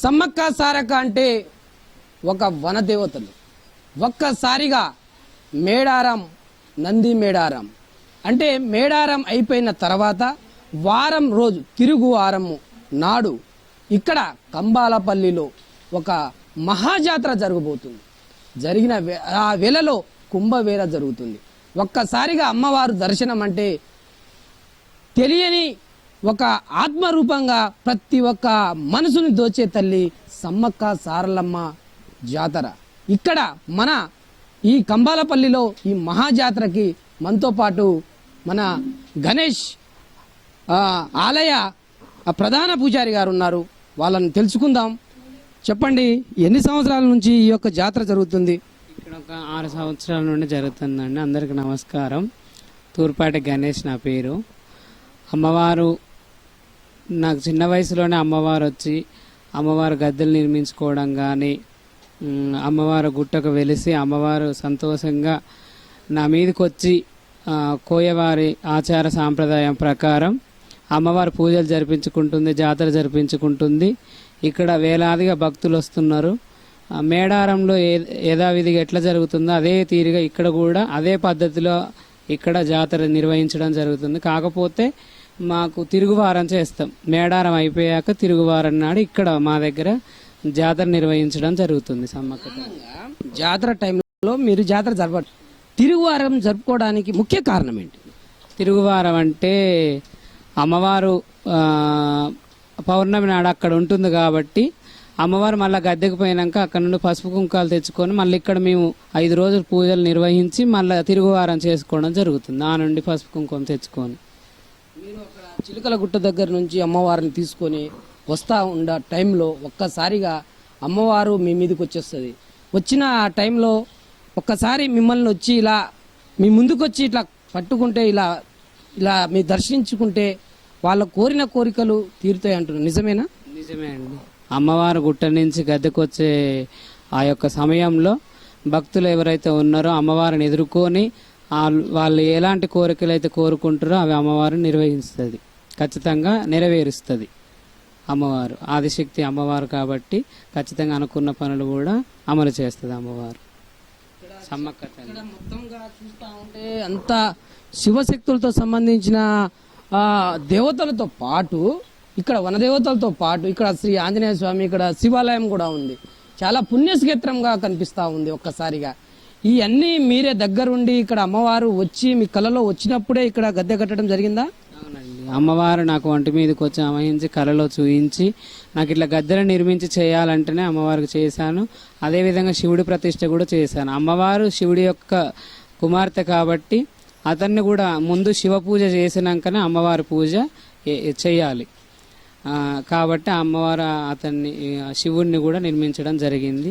సమ్మక్క సారక్క అంటే ఒక వనదేవతలు. ఒక్కసారిగా మేడారం, నంది మేడారం అంటే మేడారం అయిపోయిన తర్వాత వారం రోజు తిరుగు వారము నాడు ఇక్కడ కంబాలపల్లిలో ఒక మహాజాతర జరగబోతుంది. జరిగిన ఆ వేళలో కుంభవేళ జరుగుతుంది. ఒక్కసారిగా అమ్మవారు దర్శనం అంటే తెలియని ఒక ఆత్మరూపంగా ప్రతి ఒక్క మనసుని దోచే తల్లి సమ్మక్క సారలమ్మ జాతర. ఇక్కడ మన ఈ కంబాలపల్లిలో ఈ మహాజాతరకి మనతో పాటు మన గణేష్ ఆలయ ప్రధాన పూజారి గారు ఉన్నారు. వాళ్ళని తెలుసుకుందాం. చెప్పండి, ఎన్ని సంవత్సరాల నుంచి ఈ యొక్క జాతర జరుగుతుంది? ఇక్కడ ఒక 6 సంవత్సరాల నుండి జరుగుతుందండి. అందరికి నమస్కారం. తూర్పాటి గణేష్ నా పేరు. అమ్మవారు నాకు చిన్న వయసులోనే అమ్మవారు వచ్చి అమ్మవారు గద్దెలు నిర్మించుకోవడం కానీ, అమ్మవారు గుట్టకు వెలిసి అమ్మవారు సంతోషంగా నా మీదకి వచ్చి కోయవారి ఆచార సాంప్రదాయం ప్రకారం అమ్మవారు పూజలు జరిపించుకుంటుంది, జాతర జరిపించుకుంటుంది. ఇక్కడ వేలాదిగా భక్తులు వస్తున్నారు. మేడారంలో యథావిధిగా ఎట్లా జరుగుతుందో అదే తీరుగా ఇక్కడ కూడా అదే పద్ధతిలో ఇక్కడ జాతర నిర్వహించడం జరుగుతుంది. కాకపోతే మాకు తిరుగువారం చేస్తాం. మేడారం అయిపోయాక తిరుగువారం నాడు ఇక్కడ మా దగ్గర జాతర నిర్వహించడం జరుగుతుంది. సమ్మక్క జాతర టైంలో మీరు జాతర తిరుగువారం జరుపుకోవడానికి ముఖ్య కారణం ఏంటి? తిరుగువారం అంటే అమ్మవారు పౌర్ణమి నాడు అక్కడ ఉంటుంది కాబట్టి అమ్మవారు మళ్ళీ గద్దెకు పోయినాక అక్కడ నుండి పసుపు కుంకాలు తెచ్చుకొని మళ్ళీ ఇక్కడ మేము 5 రోజులు పూజలు నిర్వహించి మళ్ళీ తిరుగువారం చేసుకోవడం జరుగుతుంది. ఆ నుండి పసుపు కుంకుమ తెచ్చుకొని మీరు అక్కడ చిలుకల గుట్ట దగ్గర నుంచి అమ్మవారిని తీసుకొని వస్తూ ఉన్న టైంలో ఒక్కసారిగా అమ్మవారు మీ మీదకి వచ్చేస్తుంది. వచ్చిన ఆ టైంలో ఒక్కసారి మిమ్మల్ని వచ్చి ఇలా మీ ముందుకు వచ్చి ఇట్లా పట్టుకుంటే ఇలా ఇలా మీ దర్శించుకుంటే వాళ్ళ కోరిన కోరికలు తీరుతాయి అంటున్నారు. నిజమేనా? నిజమే అండి. అమ్మవారు గుట్ట నుంచి గద్దెకొచ్చే ఆ యొక్క సమయంలో భక్తులు ఎవరైతే ఉన్నారో అమ్మవారిని ఎదుర్కొని వాళ్ళు ఎలాంటి కోరికలు అయితే కోరుకుంటారో అవి అమ్మవారు నిర్వహిస్తుంది, ఖచ్చితంగా నెరవేరుస్తుంది. అమ్మవారు ఆదిశక్తి అమ్మవారు కాబట్టి ఖచ్చితంగా అనుకున్న పనులు కూడా అమలు చేస్తుంది అమ్మవారు. సమ్మక్క మొత్తంగా చూస్తూ ఉంటే అంతా శివశక్తులతో సంబంధించిన దేవతలతో పాటు ఇక్కడ వనదేవతలతో పాటు ఇక్కడ శ్రీ ఆంజనేయ స్వామి, ఇక్కడ శివాలయం కూడా ఉంది. చాలా పుణ్యక్షేత్రంగా కనిపిస్తూ ఉంది. ఒక్కసారిగా ఈ అన్నీ మీరే దగ్గరుండి ఇక్కడ అమ్మవారు వచ్చి మీ కళలో వచ్చినప్పుడే ఇక్కడ గద్దె కట్టడం జరిగిందా? అవునండి. అమ్మవారు నాకు ఒంటి మీదకి వచ్చి అమహించి కళలో చూయించి నాకు ఇట్లా గద్దెలు నిర్మించి చేయాలంటేనే అమ్మవారికి చేశాను. అదేవిధంగా శివుడి ప్రతిష్ఠ కూడా చేశాను. అమ్మవారు శివుడి యొక్క కుమార్తె కాబట్టి అతన్ని కూడా ముందు శివ పూజ చేసినాకనే అమ్మవారి పూజ చేయాలి. కాబట్టి అమ్మవారు అతన్ని శివుడిని కూడా నిర్మించడం జరిగింది.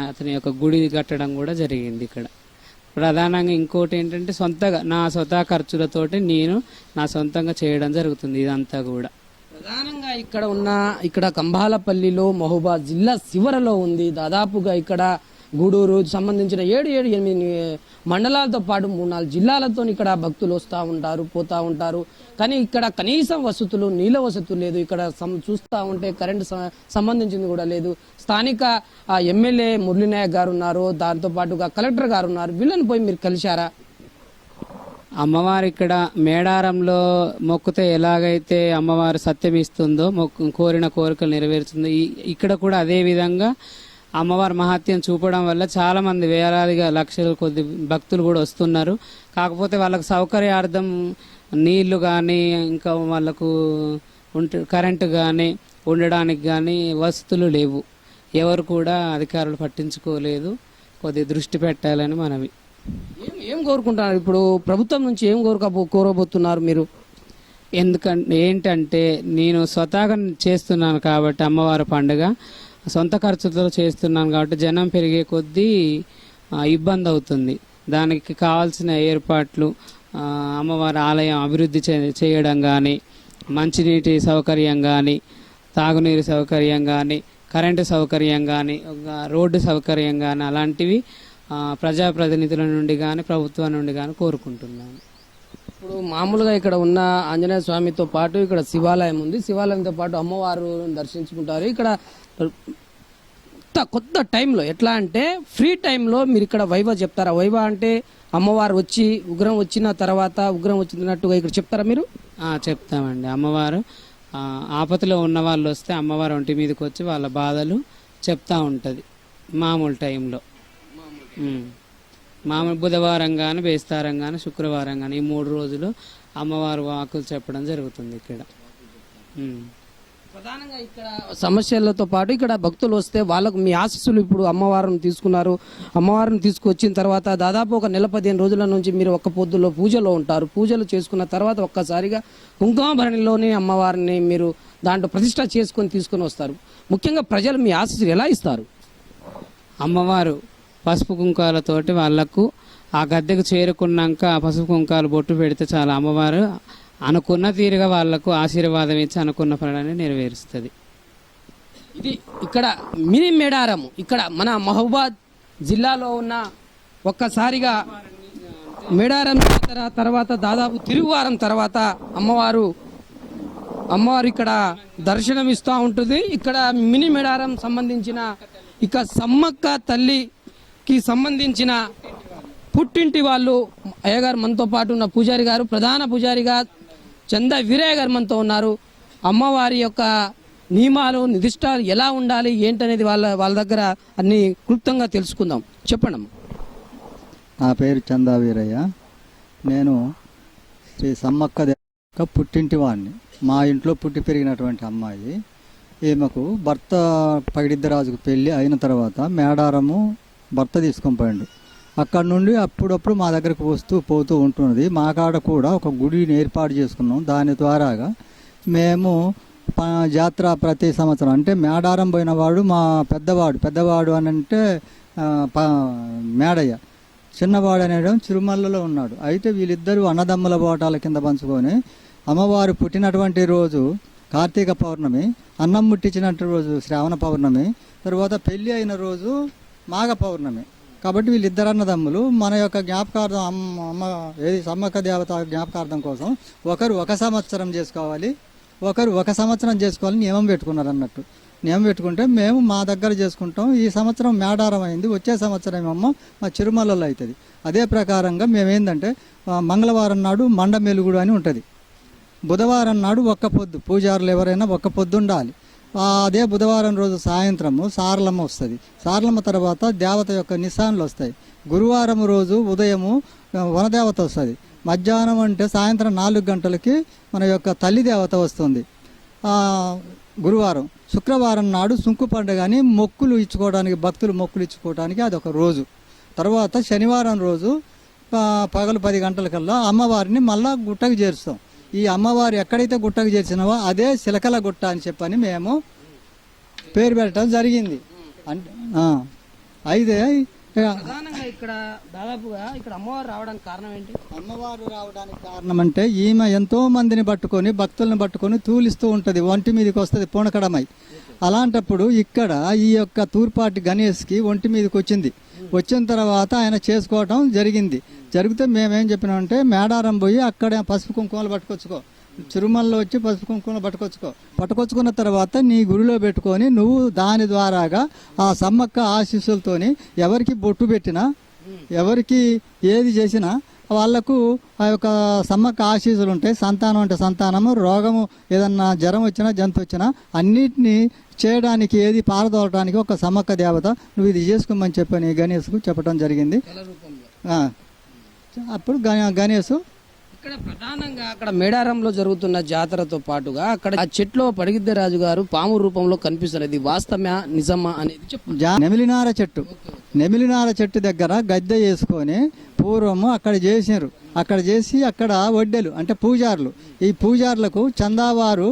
అతని యొక్క గుడి కట్టడం కూడా జరిగింది. ఇక్కడ ప్రధానంగా ఇంకోటి ఏంటంటే నా స్వతహా ఖర్చులతోటి నేను నా సొంతంగా చేయడం జరుగుతుంది. ఇదంతా కూడా ప్రధానంగా ఇక్కడ కంబాలపల్లిలో మహబూబాద్ జిల్లా శివరలో ఉంది. దాదాపుగా ఇక్కడ గూడూరు సంబంధించిన 7-8 మండలాలతో పాటు 3-4 జిల్లాలతో ఇక్కడ భక్తులు వస్తూ ఉంటారు, పోతూ ఉంటారు. కానీ ఇక్కడ కనీసం వసతులు, నీళ్ళ వసతులు లేదు. ఇక్కడ చూస్తూ ఉంటే కరెంటు సంబంధించింది కూడా లేదు. స్థానిక ఎమ్మెల్యే మురళీనాయక్ గారు ఉన్నారు, దాంతో పాటుగా కలెక్టర్ గారు ఉన్నారు. వీళ్ళని పోయి మీరు కలిశారా? అమ్మవారు ఇక్కడ మేడారంలో మొక్కుతే ఎలాగైతే అమ్మవారు సత్యం ఇస్తుందో, కోరిన కోరికలు నెరవేరుతుందో ఇక్కడ కూడా అదే విధంగా అమ్మవారి మహత్యం చూపడం వల్ల చాలా మంది వేలాదిగా లక్షల కొద్ది భక్తులు కూడా వస్తున్నారు. కాకపోతే వాళ్ళకు సౌకర్యార్థం నీళ్లు కానీ ఇంకా వాళ్ళకు కరెంటు కానీ ఉండడానికి కానీ వసతులు లేవు. ఎవరు కూడా అధికారులు పట్టించుకోలేదు. కొద్ది దృష్టి పెట్టాలని మనవి. ఏం కోరుకుంటున్నారు ఇప్పుడు ప్రభుత్వం నుంచి? ఏం కోరబోతున్నారు మీరు? ఏంటంటే నేను స్వతహాగా చేస్తున్నాను కాబట్టి అమ్మవారి పండుగ సొంత ఖర్చుతో చేస్తున్నాను కాబట్టి జనం పెరిగే కొద్దీ ఇబ్బంది అవుతుంది. దానికి కావాల్సిన ఏర్పాట్లు అమ్మవారి ఆలయం అభివృద్ధి చేయడం కానీ, మంచినీటి సౌకర్యం కానీ, తాగునీరు సౌకర్యం కానీ, కరెంటు సౌకర్యం కానీ, రోడ్డు సౌకర్యం కానీ అలాంటివి ప్రజాప్రతినిధుల నుండి కానీ ప్రభుత్వం నుండి కానీ కోరుకుంటున్నాను. ఇప్పుడు మామూలుగా ఇక్కడ ఉన్న ఆంజనేయ స్వామితో పాటు ఇక్కడ శివాలయం ఉంది. శివాలయంతో పాటు అమ్మవారు దర్శించుకుంటారు. ఇక్కడ కొత్త టైంలో ఎట్లా అంటే ఫ్రీ టైంలో మీరు ఇక్కడ వైవ చెప్తారా? వైవ అంటే అమ్మవారు వచ్చి ఉగ్రం వచ్చిన తర్వాత ఉగ్రం వచ్చినట్టుగా ఇక్కడ చెప్తారా మీరు? చెప్తామండి. అమ్మవారు ఆపదలో ఉన్న వాళ్ళు వస్తే అమ్మవారు ఒంటి మీదకి వచ్చి వాళ్ళ బాధలు చెప్తా ఉంటుంది మామూలు టైంలో. మామూలు బుధవారం కానీ బేస్తారం కానీ శుక్రవారం కానీ ఈ 3 రోజులు అమ్మవారు వాకులు చెప్పడం జరుగుతుంది ఇక్కడ. ప్రధానంగా ఇక్కడ సమస్యలతో పాటు ఇక్కడ భక్తులు వస్తే వాళ్ళకు మీ ఆశీస్సులు ఇప్పుడు అమ్మవారిని తీసుకున్నారు. అమ్మవారిని తీసుకొచ్చిన తర్వాత దాదాపు ఒక నెల 15 రోజుల నుంచి మీరు ఒక్క పొద్దులో పూజలో ఉంటారు. పూజలు చేసుకున్న తర్వాత ఒక్కసారిగా కుంకుమాభరణిలోని అమ్మవారిని మీరు దాంట్లో ప్రతిష్ట చేసుకొని తీసుకొని వస్తారు. ముఖ్యంగా ప్రజలు మీ ఆశీస్సులు ఎలా ఇస్తారు? అమ్మవారు పసుపు కుంకాలతోటి వాళ్లకు ఆ గద్దెకు చేరుకున్నాక ఆ పసుపు కుంకాలు బొట్టు పెడితే చాలా అమ్మవారు అనుకున్న తీరుగా వాళ్లకు ఆశీర్వాదం ఇచ్చి అనుకున్న పనులని నెరవేరుస్తుంది. ఇది ఇక్కడ మినీ మేడారం ఇక్కడ మన మహబూబాద్ జిల్లాలో ఉన్న ఒక్కసారిగా మేడారం జాతర తర్వాత దాదాపు తిరుగువారం తర్వాత అమ్మవారు ఇక్కడ దర్శనం ఇస్తూ ఉంటుంది. ఇక్కడ మినీ మేడారం సంబంధించిన ఇక సమ్మక్క తల్లికి సంబంధించిన పుట్టింటి వాళ్ళు అయ్యగారు మనతో పాటు ఉన్న పూజారి గారు, ప్రధాన పూజారిగా చందా వీరయ్య గారు మనతో ఉన్నారు. అమ్మవారి యొక్క నియమాలు నిర్దిష్టాలు ఎలా ఉండాలి ఏంటనేది వాళ్ళ దగ్గర అన్ని క్లుప్తంగా తెలుసుకుందాం. చెప్పండి అమ్మ. నా పేరు చందా వీరయ్య. నేను శ్రీ సమ్మక్క దేవత పుట్టింటి వాడిని. మా ఇంట్లో పుట్టి పెరిగినటువంటి అమ్మాయి. ఈమెకు భర్త పగిడిద్దరాజుకు పెళ్ళి అయిన తర్వాత మేడారము భర్త తీసుకొని పోయిండు. అక్కడి నుండి అప్పుడప్పుడు మా దగ్గరకు పోతూ ఉంటున్నది. మా కాడ కూడా ఒక గుడిని ఏర్పాటు చేసుకున్నాం. దాని ద్వారాగా మేము జాతర ప్రతి సంవత్సరం అంటే మేడారం పోయినవాడు మా పెద్దవాడు అని అంటే మేడయ్య, చిన్నవాడు అనేడం చిరుమల్లలో ఉన్నాడు. అయితే వీళ్ళిద్దరూ అన్నదమ్ముల బోటాల కింద పంచుకొని అమ్మవారు పుట్టినటువంటి రోజు కార్తీక పౌర్ణమి, అన్నం ముట్టించినట్టు రోజు శ్రావణ పౌర్ణమి, తర్వాత పెళ్ళి అయిన రోజు మాఘ పౌర్ణమి. కాబట్టి వీళ్ళిద్దరు అన్నదమ్ములు మన యొక్క జ్ఞాపకార్థం అమ్మ ఏది సమ్మక్క దేవత జ్ఞాపకార్థం కోసం ఒకరు 1 సంవత్సరం చేసుకోవాలి, ఒకరు 1 సంవత్సరం చేసుకోవాలని నియమం పెట్టుకున్నారు అన్నట్టు. నియమం పెట్టుకుంటే మేము మా దగ్గర చేసుకుంటాం. ఈ సంవత్సరం మేడారం అయింది, వచ్చే సంవత్సరం ఏమో మా చిరుమలలో అవుతుంది. అదే ప్రకారంగా మేమేందంటే మంగళవారం నాడు మండ మెలుగుడు అని ఉంటుంది. బుధవారం నాడు ఒక్క పొద్దు, పూజారులు ఎవరైనా ఒక్క పొద్దు ఉండాలి. అదే బుధవారం రోజు సాయంత్రము సారలమ్మ వస్తుంది. సారలమ్మ తర్వాత దేవత యొక్క నిశాన్లు వస్తాయి. గురువారం రోజు ఉదయము వనదేవత వస్తుంది. మధ్యాహ్నం అంటే సాయంత్రం 4 గంటలకి మన యొక్క తల్లి దేవత వస్తుంది గురువారం. శుక్రవారం నాడు సుంకు పండుగ అని మొక్కులు ఇచ్చుకోవడానికి, భక్తులు మొక్కులు ఇచ్చుకోవడానికి అదొక రోజు. తర్వాత శనివారం రోజు పగలు 10 గంటలకల్లా అమ్మవారిని మళ్ళా గుట్టకు చేరుస్తాం. ఈ అమ్మవారు ఎక్కడైతే గుట్టకు చేర్చినావో అదే చిలకల గుట్ట అని చెప్పని మేము పేరు పెట్టడం జరిగింది. అంటే అయితే ప్రధానంగా ఇక్కడ దాదాపుగా ఇక్కడ అమ్మవారు రావడానికి కారణం ఏంటి? అమ్మవారు రావడానికి కారణం అంటే ఈమె ఎంతో మందిని పట్టుకొని భక్తులను పట్టుకొని తూలిస్తూ ఉంటుంది, ఒంటి మీదకి వస్తుంది పూనకడమై. అలాంటప్పుడు ఇక్కడ ఈ యొక్క తూర్పాటి గణేష్కి ఒంటి మీదకి వచ్చిన తర్వాత ఆయన చేసుకోవటం జరిగితే మేమేం చెప్పినామంటే మేడారం పోయి అక్కడ పసుపు కుంకుమలు పట్టుకొచ్చుకో, తిరుమలలో వచ్చి పసుపు కుంకుమలు పట్టుకొచ్చుకున్న తర్వాత నీ గుడిలో పెట్టుకొని నువ్వు దాని ద్వారాగా ఆ సమ్మక్క ఆశీస్సులతోని ఎవరికి బొట్టు పెట్టినా ఎవరికి ఏది చేసినా వాళ్లకు ఆ యొక్క సమ్మక్క ఆశీస్సులు ఉంటాయి. సంతానం అంటే సంతానము, రోగము ఏదన్నా జ్వరం వచ్చినా జంతు వచ్చినా అన్నిటినీ చేయడానికి ఏది పారదోలటానికి ఒక సమ్మక్క దేవత నువ్వు ఇది చేసుకోమని చెప్పని గణేష్కు చెప్పడం జరిగింది. అప్పుడు గణేష్ ఇక్కడ ప్రధానంగా అక్కడ మేడారంలో జరుగుతున్న జాతరతో పాటుగా అక్కడ ఆ చెట్లో పడిగిద్దరాజు గారు పాము రూపంలో కనిపిస్తారు. ఇది వాస్తవమా నిజమా అనేది చెప్పు. నెమిలినార చెట్టు దగ్గర గద్దె వేసుకొని పూర్వము అక్కడ చేసినారు. అక్కడ చేసి అక్కడ వడ్డెలు అంటే పూజారులు, ఈ పూజారులకు చందావారు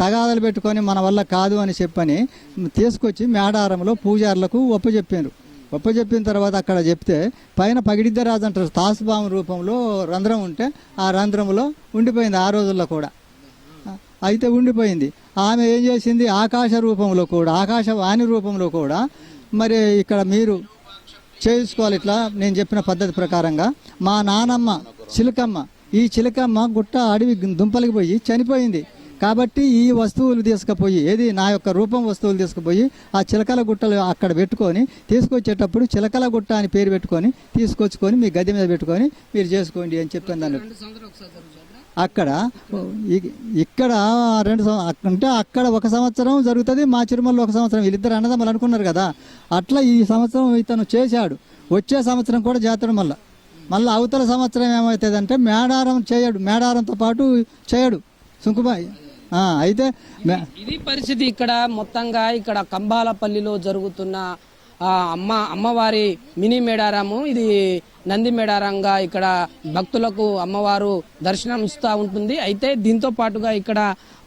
తగాదలు పెట్టుకొని మన వల్ల కాదు అని చెప్పని తీసుకొచ్చి మేడారంలో పూజారులకు ఒప్పచెప్పిన తర్వాత అక్కడ చెప్తే పైన పగిడిద్దరాజు అంటారు, తాసుబాము రూపంలో రంధ్రం ఉంటే ఆ రంధ్రంలో ఉండిపోయింది ఆ రోజుల్లో కూడా. అయితే ఉండిపోయింది. ఆమె ఏం చేసింది, ఆకాశవాణి రూపంలో కూడా మరి ఇక్కడ మీరు చేసుకోవాలి. ఇట్లా నేను చెప్పిన పద్ధతి ప్రకారంగా మా నానమ్మ చిలకమ్మ ఈ చిలకమ్మ గుట్ట అడవి దుంపలికి పోయి చనిపోయింది. కాబట్టి ఈ వస్తువులు తీసుకుపోయి ఏది నా యొక్క రూపం వస్తువులు తీసుకుపోయి ఆ చిలకల గుట్టలు అక్కడ పెట్టుకొని తీసుకొచ్చేటప్పుడు చిలకల గుట్ట అని పేరు పెట్టుకొని తీసుకొచ్చుకొని మీ గది మీద పెట్టుకొని మీరు చేసుకోండి అని చెప్పాను దాన్ని. అక్కడ ఇక్కడ అంటే అక్కడ 1 సంవత్సరం జరుగుతుంది, మా చిరుమల్లో 1 సంవత్సరం. వీళ్ళిద్దరు అన్నదమ్ములు అనుకున్నారు కదా, అట్లా ఈ సంవత్సరం ఇతను చేశాడు. వచ్చే సంవత్సరం కూడా చేస్తాడు. మళ్ళీ అవతల సంవత్సరం ఏమవుతుందంటే మేడారం చేయడు, మేడారంతో పాటు చేయడు సుంకుబాయి. అయితే ఇది పరిస్థితి ఇక్కడ మొత్తంగా ఇక్కడ కంబాలపల్లిలో జరుగుతున్న అమ్మవారి మినీ మేడారము, ఇది నంది మేడారంగా ఇక్కడ భక్తులకు అమ్మవారు దర్శనం ఇస్తూ ఉంటుంది. అయితే దీంతో పాటుగా ఇక్కడ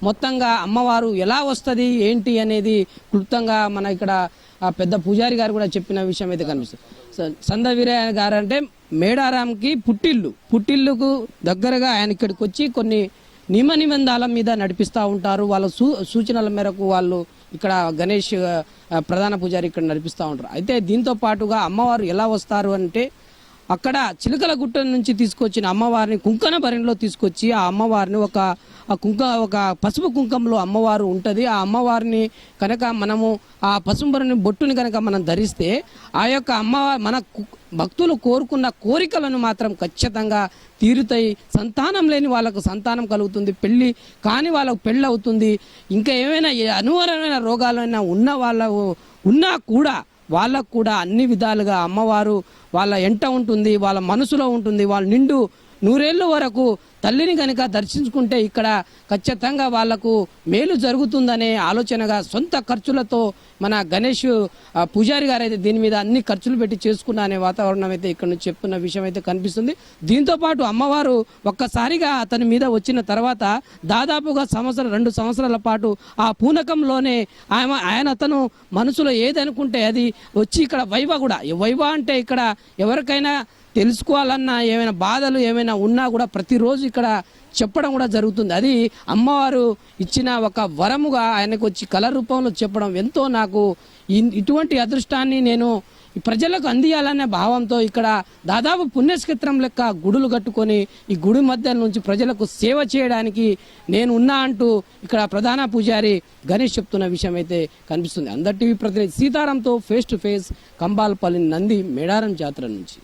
మొత్తంగా అమ్మవారు ఎలా వస్తుంది ఏంటి అనేది క్లుప్తంగా మన ఇక్కడ పెద్ద పూజారి గారు కూడా చెప్పిన విషయం అయితే కనిపిస్తుంది. సంద వీరయ్య గారు అంటే మేడారంకి పుట్టిల్లుకు దగ్గరగా ఆయన ఇక్కడికి వచ్చి కొన్ని నియమ నిబంధనల మీద నడిపిస్తూ ఉంటారు. వాళ్ళ సూచనల మేరకు వాళ్ళు ఇక్కడ గణేష్ ప్రధాన పూజారి ఇక్కడ నడిపిస్తూ ఉంటారు. అయితే దీంతో పాటుగా అమ్మవారు ఎలా వస్తారు అంటే అక్కడ చిలకల గుట్ట నుంచి తీసుకొచ్చిన అమ్మవారిని కుంకణ భరణిలో తీసుకొచ్చి ఆ అమ్మవారిని ఒక పసుపు కుంకంలో అమ్మవారు ఉంటుంది. ఆ అమ్మవారిని కనుక మనము ఆ పసుపు భరణి బొట్టుని కనుక మనం ధరిస్తే ఆ యొక్క అమ్మవారి మన భక్తులు కోరుకున్న కోరికలను మాత్రం ఖచ్చితంగా తీరుతాయి. సంతానం లేని వాళ్ళకు సంతానం కలుగుతుంది, పెళ్లి కాని వాళ్ళకు పెళ్ళి అవుతుంది. ఇంకా ఏమైనా అనువరమైన రోగాలైనా ఉన్నా కూడా వాళ్ళకు కూడా అన్ని విధాలుగా అమ్మవారు వాళ్ళ ఎంట ఉంటుంది, వాళ్ళ మనసులో ఉంటుంది. వాళ్ళ నిండు 100 ఏళ్ళ వరకు తల్లిని కనుక దర్శించుకుంటే ఇక్కడ ఖచ్చితంగా వాళ్లకు మేలు జరుగుతుందనే ఆలోచనగా సొంత ఖర్చులతో మన గణేష్ పూజారి గారు అయితే దీని మీద అన్ని ఖర్చులు పెట్టి చేసుకున్న అనే వాతావరణం అయితే ఇక్కడ నుంచి చెప్తున్న విషయం అయితే కనిపిస్తుంది. దీంతో పాటు అమ్మవారు ఒక్కసారిగా అతని మీద వచ్చిన తర్వాత దాదాపుగా 2 సంవత్సరాల పాటు ఆ పూనకంలోనే ఆయన అతను మనసులో ఏదనుకుంటే అది వచ్చి ఇక్కడ వైవ అంటే ఇక్కడ ఎవరికైనా తెలుసుకోవాలన్నా ఏమైనా బాధలు ఏమైనా ఉన్నా కూడా ప్రతిరోజు ఇక్కడ చెప్పడం కూడా జరుగుతుంది. అది అమ్మవారు ఇచ్చిన ఒక వరముగా ఆయనకు వచ్చి కళ రూపంలో చెప్పడం ఎంతో నాకు ఇటువంటి అదృష్టాన్ని నేను ప్రజలకు అందియాలనే భావంతో ఇక్కడ దాదాపు పుణ్యక్షేత్రం లెక్క గుడులు కట్టుకొని ఈ గుడి మధ్య నుంచి ప్రజలకు సేవ చేయడానికి నేను ఉన్నా అంటూ ఇక్కడ ప్రధాన పూజారి గణేష్ చెప్తున్న విషయం అయితే కనిపిస్తుంది. అందరి టీవీ ప్రతినిధి సీతారాంతో face to face Kambalapalli Nandi Medaram Jatara నుంచి.